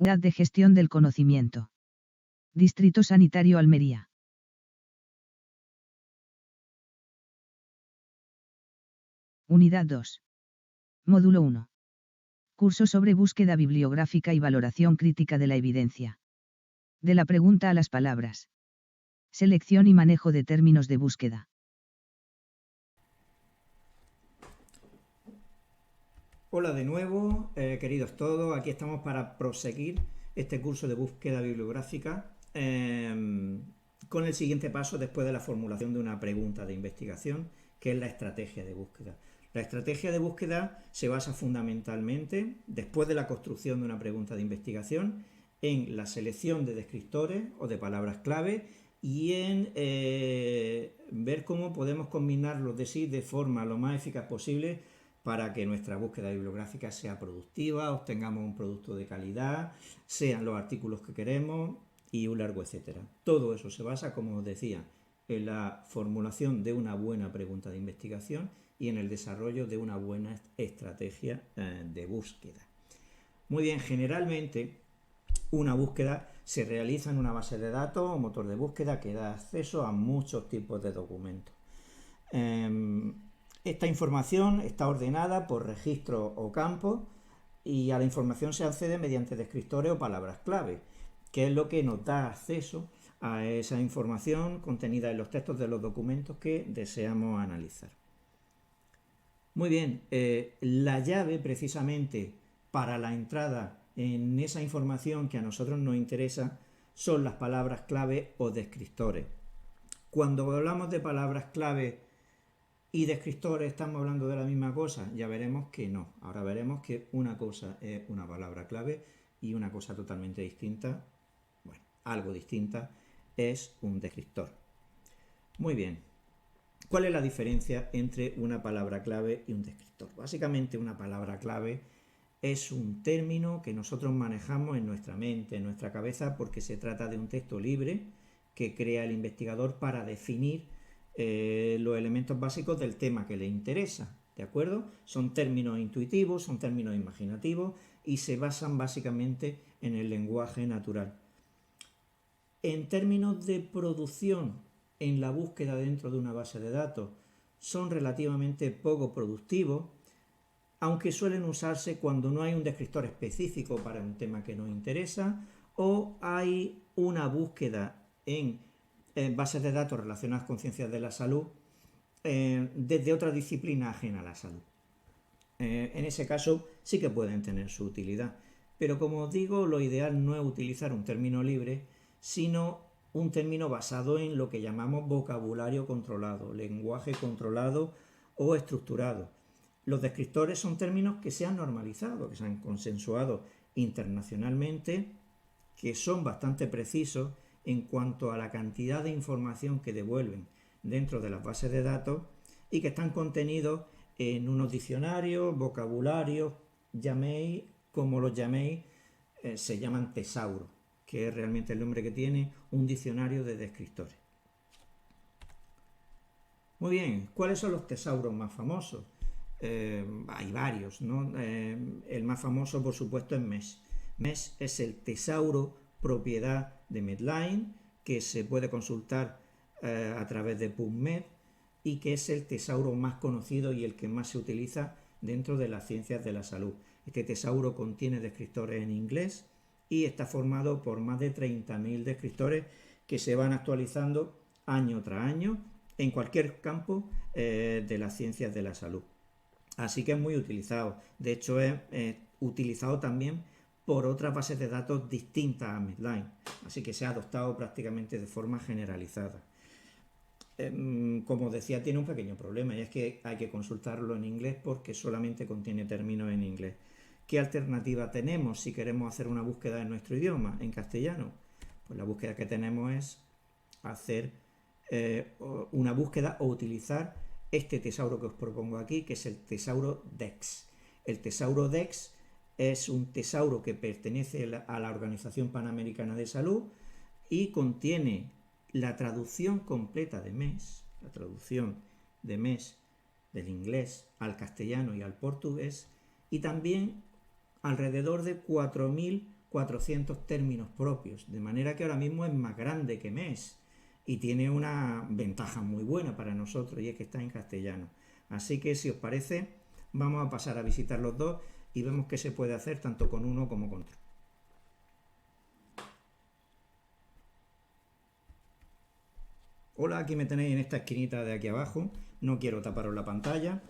Unidad de Gestión del Conocimiento. Distrito Sanitario Almería. Unidad 2. Módulo 1. Curso sobre búsqueda bibliográfica y valoración crítica de la evidencia. De la pregunta a las palabras. Selección y manejo de términos de búsqueda. Hola de nuevo, queridos todos. Aquí estamos para proseguir este curso de búsqueda bibliográfica con el siguiente paso después de la formulación de una pregunta de investigación, que es la estrategia de búsqueda. La estrategia de búsqueda se basa fundamentalmente, después de la construcción de una pregunta de investigación, en la selección de descriptores o de palabras clave y en ver cómo podemos combinarlos de sí de forma lo más eficaz posible para que nuestra búsqueda bibliográfica sea productiva, obtengamos un producto de calidad, sean los artículos que queremos y un largo etcétera. Todo eso se basa, como os decía, en la formulación de una buena pregunta de investigación y en el desarrollo de una buena estrategia de búsqueda. Muy bien, generalmente una búsqueda se realiza en una base de datos o motor de búsqueda que da acceso a muchos tipos de documentos. Esta información está ordenada por registros o campos y a la información se accede mediante descriptores o palabras clave, que es lo que nos da acceso a esa información contenida en los textos de los documentos que deseamos analizar. Muy bien, la llave precisamente para la entrada en esa información que a nosotros nos interesa son las palabras clave o descriptores. Cuando hablamos de palabras clave y descriptores, ¿estamos hablando de la misma cosa? Ya veremos que no. Ahora veremos que una cosa es una palabra clave y una cosa totalmente distinta, bueno, algo distinta, es un descriptor. Muy bien. ¿Cuál es la diferencia entre una palabra clave y un descriptor? Básicamente una palabra clave es un término que nosotros manejamos en nuestra mente, en nuestra cabeza, porque se trata de un texto libre que crea el investigador para definir los elementos básicos del tema que le interesa, ¿de acuerdo? Son términos intuitivos, son términos imaginativos y se basan básicamente en el lenguaje natural. En términos de producción en la búsqueda dentro de una base de datos, son relativamente poco productivos, aunque suelen usarse cuando no hay un descriptor específico para un tema que nos interesa o hay una búsqueda en bases de datos relacionadas con ciencias de la salud desde otra disciplina ajena a la salud. En ese caso sí que pueden tener su utilidad, pero como os digo, lo ideal no es utilizar un término libre, sino un término basado en lo que llamamos vocabulario controlado, lenguaje controlado o estructurado. Los descriptores son términos que se han normalizado, que se han consensuado internacionalmente, que son bastante precisos en cuanto a la cantidad de información que devuelven dentro de las bases de datos y que están contenidos en unos diccionarios, vocabularios, llaméis, como los llaméis, se llaman tesauros, que es realmente el nombre que tiene un diccionario de descriptores. Muy bien, ¿cuáles son los tesauros más famosos? Hay varios, ¿no? El más famoso, por supuesto, es Mesh. Mesh es el tesauro propiedad de Medline, que se puede consultar a través de PubMed y que es el tesauro más conocido y el que más se utiliza dentro de las ciencias de la salud. Este tesauro contiene descriptores en inglés y está formado por más de 30.000 descriptores que se van actualizando año tras año en cualquier campo de las ciencias de la salud. Así que es muy utilizado. De hecho, es utilizado también por otras bases de datos distintas a Medline. Así que se ha adoptado prácticamente de forma generalizada. Como decía, tiene un pequeño problema y es que hay que consultarlo en inglés porque solamente contiene términos en inglés. ¿Qué alternativa tenemos si queremos hacer una búsqueda en nuestro idioma, en castellano? Pues la búsqueda que tenemos es hacer una búsqueda o utilizar este tesauro que os propongo aquí, que es el tesauro DEX. El tesauro DEX es un tesauro que pertenece a la Organización Panamericana de Salud y contiene la traducción completa de Mesh, la traducción de Mesh del inglés al castellano y al portugués, y también alrededor de 4.000 400 términos propios, de manera que ahora mismo es más grande que MES y tiene una ventaja muy buena para nosotros, y es que está en castellano. Así que, si os parece, vamos a pasar a visitar los dos y vemos qué se puede hacer tanto con uno como con otro. Hola, aquí me tenéis en esta esquinita de aquí abajo, no quiero taparos la pantalla,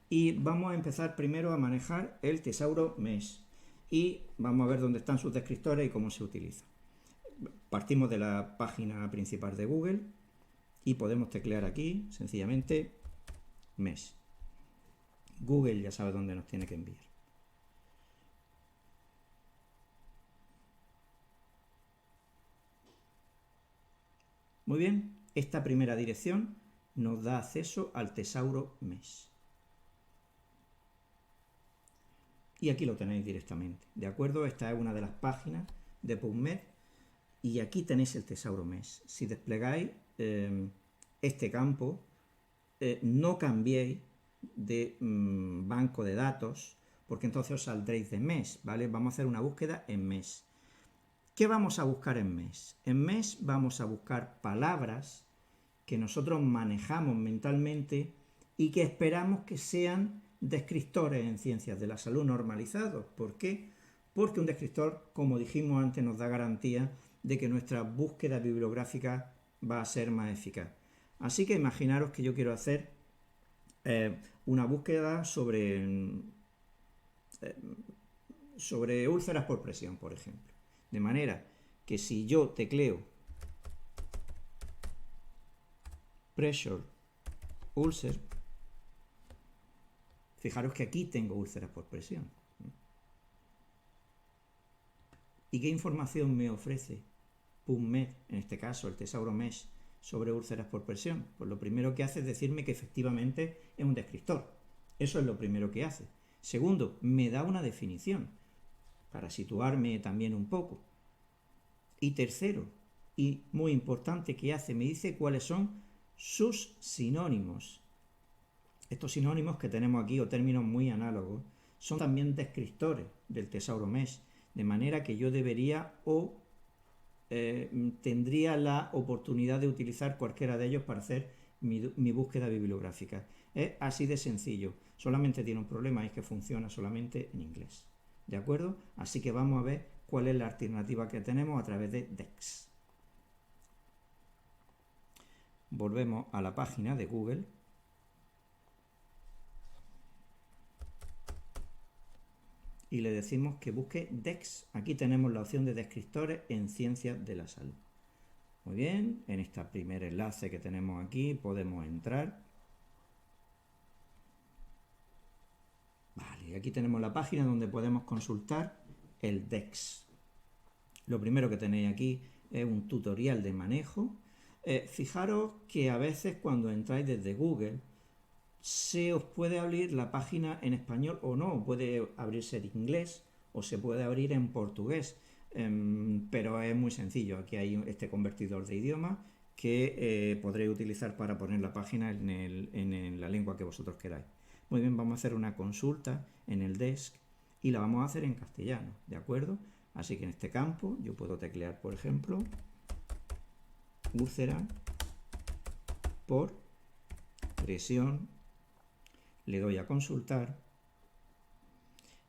y vamos a empezar primero a manejar el Tesauro MES y vamos a ver dónde están sus descriptores y cómo se utiliza. Partimos de la página principal de Google y podemos teclear aquí sencillamente MES. Google ya sabe dónde nos tiene que enviar. Muy bien, esta primera dirección nos da acceso al Tesauro MES. Y aquí lo tenéis directamente, ¿de acuerdo? Esta es una de las páginas de PubMed y aquí tenéis el Tesauro MES. Si desplegáis este campo, no cambiéis de banco de datos, porque entonces os saldréis de MES, ¿vale? Vamos a hacer una búsqueda en MES. ¿Qué vamos a buscar en MES? En MES vamos a buscar palabras que nosotros manejamos mentalmente y que esperamos que sean descriptores en ciencias de la salud normalizados. ¿Por qué? Porque un descriptor, como dijimos antes, nos da garantía de que nuestra búsqueda bibliográfica va a ser más eficaz. Así que imaginaros que yo quiero hacer una búsqueda sobre úlceras por presión, por ejemplo. De manera que si yo tecleo pressure ulcer, fijaros que aquí tengo úlceras por presión. ¿Y qué información me ofrece PubMed, en este caso el Tesauro MES, sobre úlceras por presión? Pues lo primero que hace es decirme que efectivamente es un descriptor. Eso es lo primero que hace. Segundo, me da una definición para situarme también un poco. Y tercero, y muy importante, ¿qué hace? Me dice cuáles son sus sinónimos. Estos sinónimos que tenemos aquí, o términos muy análogos, son también descriptores del Tesauro MES, de manera que yo debería tendría la oportunidad de utilizar cualquiera de ellos para hacer mi búsqueda bibliográfica. Es así de sencillo, solamente tiene un problema, es que funciona solamente en inglés. ¿De acuerdo? Así que vamos a ver cuál es la alternativa que tenemos a través de DEX. Volvemos a la página de Google. Y le decimos que busque DEX. Aquí tenemos la opción de descriptores en ciencias de la salud. Muy bien, en este primer enlace que tenemos aquí podemos entrar. Vale, aquí tenemos la página donde podemos consultar el DEX. Lo primero que tenéis aquí es un tutorial de manejo. Fijaros que a veces cuando entráis desde Google se os puede abrir la página en español o no, puede abrirse en inglés o se puede abrir en portugués, pero es muy sencillo. Aquí hay este convertidor de idioma que podréis utilizar para poner la página en la lengua que vosotros queráis. Muy bien, vamos a hacer una consulta en el desk y la vamos a hacer en castellano, ¿de acuerdo? Así que en este campo yo puedo teclear, por ejemplo, úlcera por presión, le doy a consultar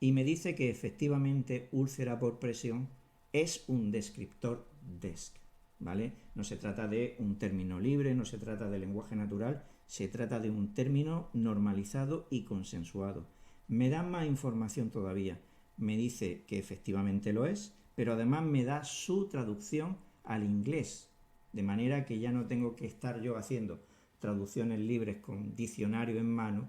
y me dice que efectivamente úlcera por presión es un descriptor DESC, ¿vale? No se trata de un término libre, no se trata de lenguaje natural, se trata de un término normalizado y consensuado. Me da más información todavía, me dice que efectivamente lo es, pero además me da su traducción al inglés, de manera que ya no tengo que estar yo haciendo traducciones libres con diccionario en mano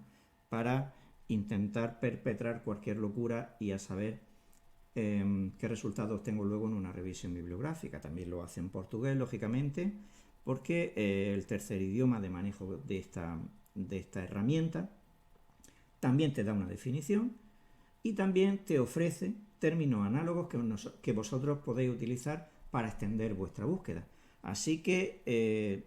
para intentar perpetrar cualquier locura y a saber qué resultados tengo luego en una revisión bibliográfica. También lo hace en portugués, lógicamente, porque el tercer idioma de manejo de esta herramienta también te da una definición y también te ofrece términos análogos que vosotros podéis utilizar para extender vuestra búsqueda. Así que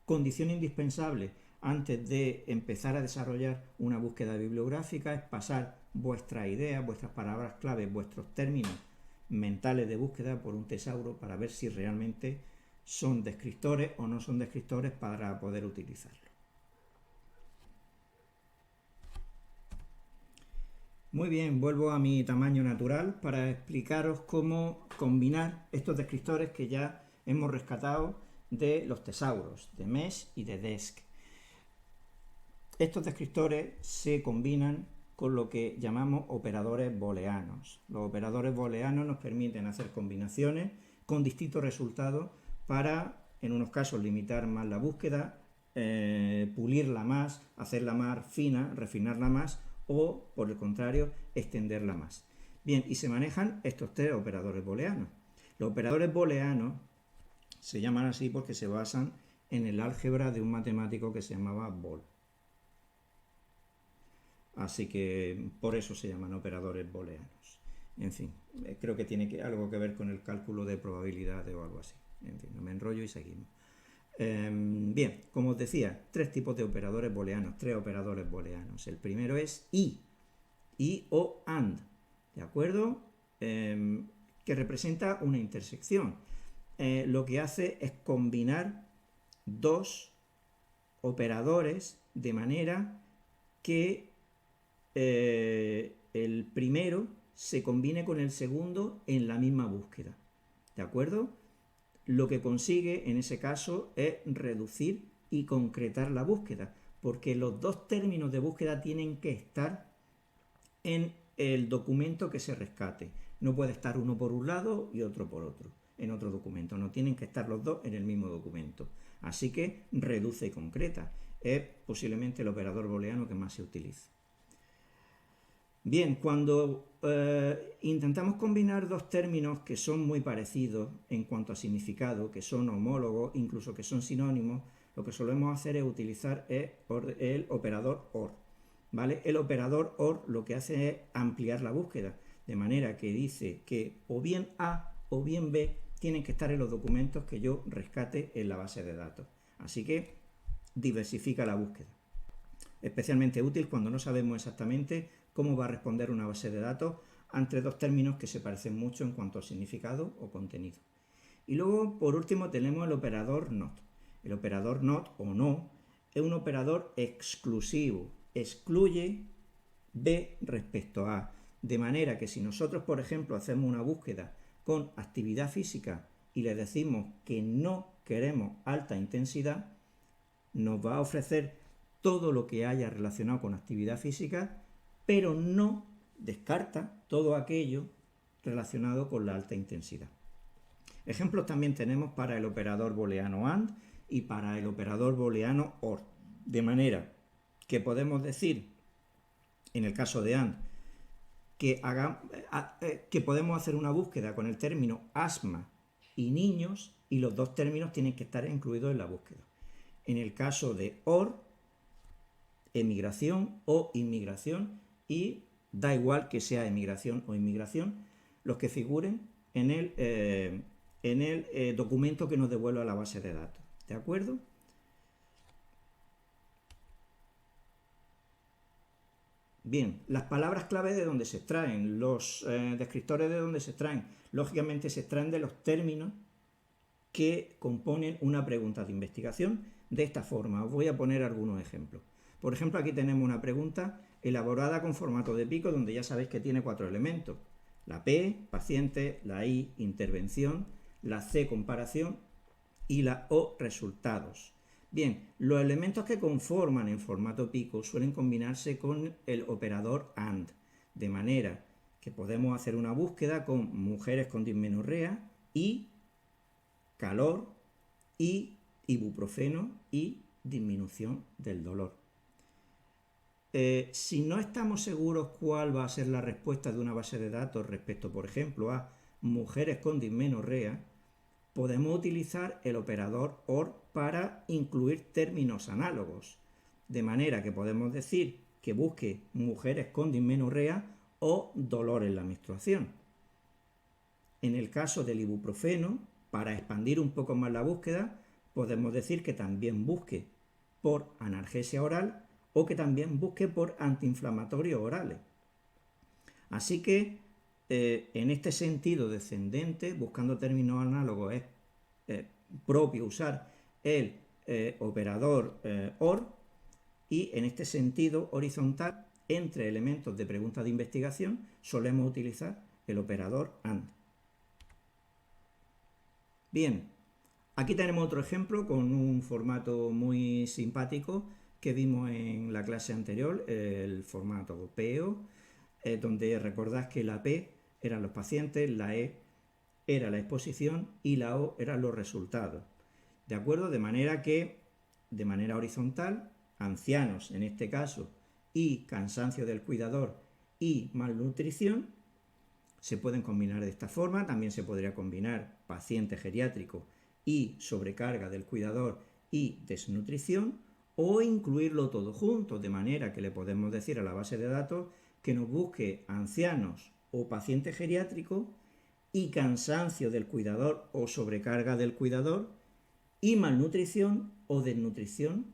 condición indispensable antes de empezar a desarrollar una búsqueda bibliográfica es pasar vuestras ideas, vuestras palabras clave, vuestros términos mentales de búsqueda por un tesauro para ver si realmente son descriptores o no son descriptores para poder utilizarlo. Muy bien, vuelvo a mi tamaño natural para explicaros cómo combinar estos descriptores que ya hemos rescatado de los tesauros, de Mesh y de Desk. Estos descriptores se combinan con lo que llamamos operadores booleanos. Los operadores booleanos nos permiten hacer combinaciones con distintos resultados para, en unos casos, limitar más la búsqueda, pulirla más, hacerla más fina, refinarla más, o, por el contrario, extenderla más. Bien, y se manejan estos tres operadores booleanos. Los operadores booleanos se llaman así porque se basan en el álgebra de un matemático que se llamaba Boole. Así que por eso se llaman operadores booleanos. En fin, creo que tiene algo que ver con el cálculo de probabilidades o algo así. En fin, no me enrollo y seguimos. Bien, como os decía, tres tipos de operadores booleanos, tres operadores booleanos. El primero es y o and, ¿de acuerdo? Que representa una intersección. Lo que hace es combinar dos operadores de manera que el primero se combine con el segundo en la misma búsqueda, ¿de acuerdo? Lo que consigue en ese caso es reducir y concretar la búsqueda, porque los dos términos de búsqueda tienen que estar en el documento que se rescate. No puede estar uno por un lado y otro por otro, en otro documento. No tienen que estar los dos en el mismo documento. Así que reduce y concreta. Es posiblemente el operador booleano que más se utiliza. Bien, cuando intentamos combinar dos términos que son muy parecidos en cuanto a significado, que son homólogos, incluso que son sinónimos, lo que solemos hacer es utilizar el operador OR, ¿vale? El operador OR lo que hace es ampliar la búsqueda, de manera que dice que o bien A o bien B tienen que estar en los documentos que yo rescate en la base de datos. Así que diversifica la búsqueda. Especialmente útil cuando no sabemos exactamente cómo va a responder una base de datos ante dos términos que se parecen mucho en cuanto a significado o contenido. Y luego, por último, tenemos el operador NOT. El operador NOT o no es un operador exclusivo, excluye B respecto a, de manera que si nosotros, por ejemplo, hacemos una búsqueda con actividad física y le decimos que no queremos alta intensidad, nos va a ofrecer todo lo que haya relacionado con actividad física, pero no descarta todo aquello relacionado con la alta intensidad. Ejemplos también tenemos para el operador booleano AND y para el operador booleano OR, de manera que podemos decir, en el caso de AND, que podemos hacer una búsqueda con el término asma y niños y los dos términos tienen que estar incluidos en la búsqueda. En el caso de OR, emigración o inmigración, y da igual que sea emigración o inmigración, los que figuren en el documento que nos devuelva la base de datos. ¿De acuerdo? Bien, las palabras clave de donde se extraen, los descriptores de donde se extraen, lógicamente se extraen de los términos que componen una pregunta de investigación de esta forma. Os voy a poner algunos ejemplos. Por ejemplo, aquí tenemos una pregunta elaborada con formato de pico, donde ya sabéis que tiene 4 elementos. La P, paciente, la I, intervención, la C, comparación y la O, resultados. Bien, los elementos que conforman el formato pico suelen combinarse con el operador AND, de manera que podemos hacer una búsqueda con mujeres con dismenorrea y calor y ibuprofeno y disminución del dolor. Si no estamos seguros cuál va a ser la respuesta de una base de datos respecto, por ejemplo, a mujeres con dismenorrea, podemos utilizar el operador OR para incluir términos análogos, de manera que podemos decir que busque mujeres con dismenorrea o dolor en la menstruación. En el caso del ibuprofeno, para expandir un poco más la búsqueda, podemos decir que también busque por analgesia oral o que también busque por antiinflamatorios orales. Así que en este sentido descendente, buscando términos análogos, es propio usar el operador OR, y en este sentido horizontal, entre elementos de pregunta de investigación, solemos utilizar el operador AND. Bien, aquí tenemos otro ejemplo con un formato muy simpático que vimos en la clase anterior, el formato PEO, donde recordad que la P eran los pacientes, la E era la exposición y la O eran los resultados. ¿De acuerdo? De manera que, de manera horizontal, ancianos en este caso, y cansancio del cuidador y malnutrición, se pueden combinar de esta forma. También se podría combinar paciente geriátrico y sobrecarga del cuidador y desnutrición, o incluirlo todo junto, de manera que le podemos decir a la base de datos que nos busque ancianos o paciente geriátrico y cansancio del cuidador o sobrecarga del cuidador y malnutrición o desnutrición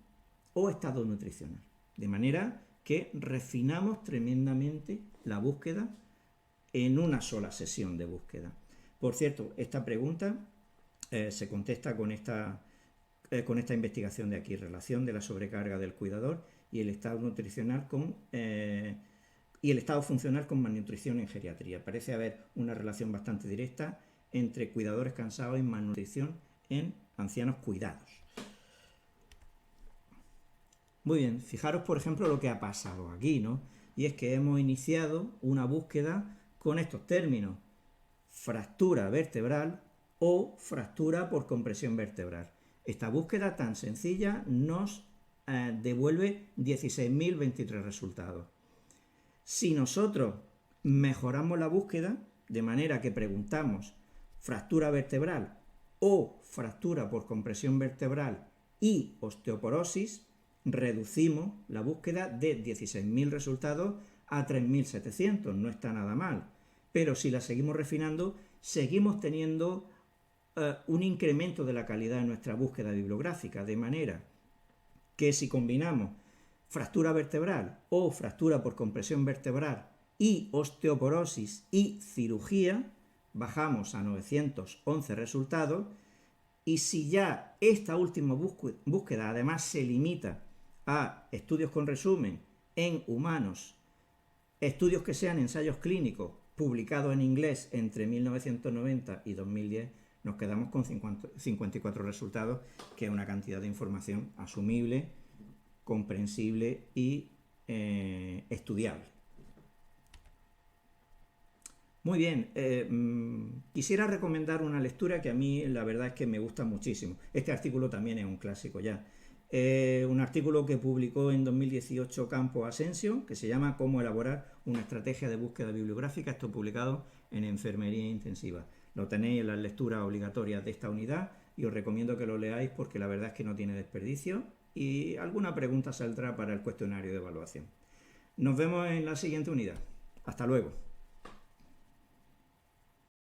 o estado nutricional. De manera que refinamos tremendamente la búsqueda en una sola sesión de búsqueda. Por cierto, esta pregunta se contesta con esta investigación de aquí, relación de la sobrecarga del cuidador y el estado nutricional y el estado funcional con malnutrición en geriatría. Parece haber una relación bastante directa entre cuidadores cansados y malnutrición en ancianos cuidados. Muy bien, fijaros por ejemplo lo que ha pasado aquí, ¿no? Y es que hemos iniciado una búsqueda con estos términos: fractura vertebral o fractura por compresión vertebral. Esta búsqueda tan sencilla nos devuelve 16.023 resultados. Si nosotros mejoramos la búsqueda, de manera que preguntamos fractura vertebral o fractura por compresión vertebral y osteoporosis, reducimos la búsqueda de 16.000 resultados a 3.700, no está nada mal. Pero si la seguimos refinando, seguimos teniendo un incremento de la calidad de nuestra búsqueda bibliográfica, de manera que si combinamos fractura vertebral o fractura por compresión vertebral y osteoporosis y cirugía, bajamos a 911 resultados. Y si ya esta última búsqueda además se limita a estudios con resumen en humanos, estudios que sean ensayos clínicos publicados en inglés entre 1990 y 2010, nos quedamos con 54 resultados, que es una cantidad de información asumible, comprensible y estudiable. Muy bien, quisiera recomendar una lectura que a mí la verdad es que me gusta muchísimo. Este artículo también es un clásico ya. Un artículo que publicó en 2018 Campo Asensio, que se llama Cómo elaborar una estrategia de búsqueda bibliográfica. Esto publicado en Enfermería Intensiva. Lo tenéis en las lecturas obligatorias de esta unidad y os recomiendo que lo leáis porque la verdad es que no tiene desperdicio y alguna pregunta saldrá para el cuestionario de evaluación. Nos vemos en la siguiente unidad. Hasta luego.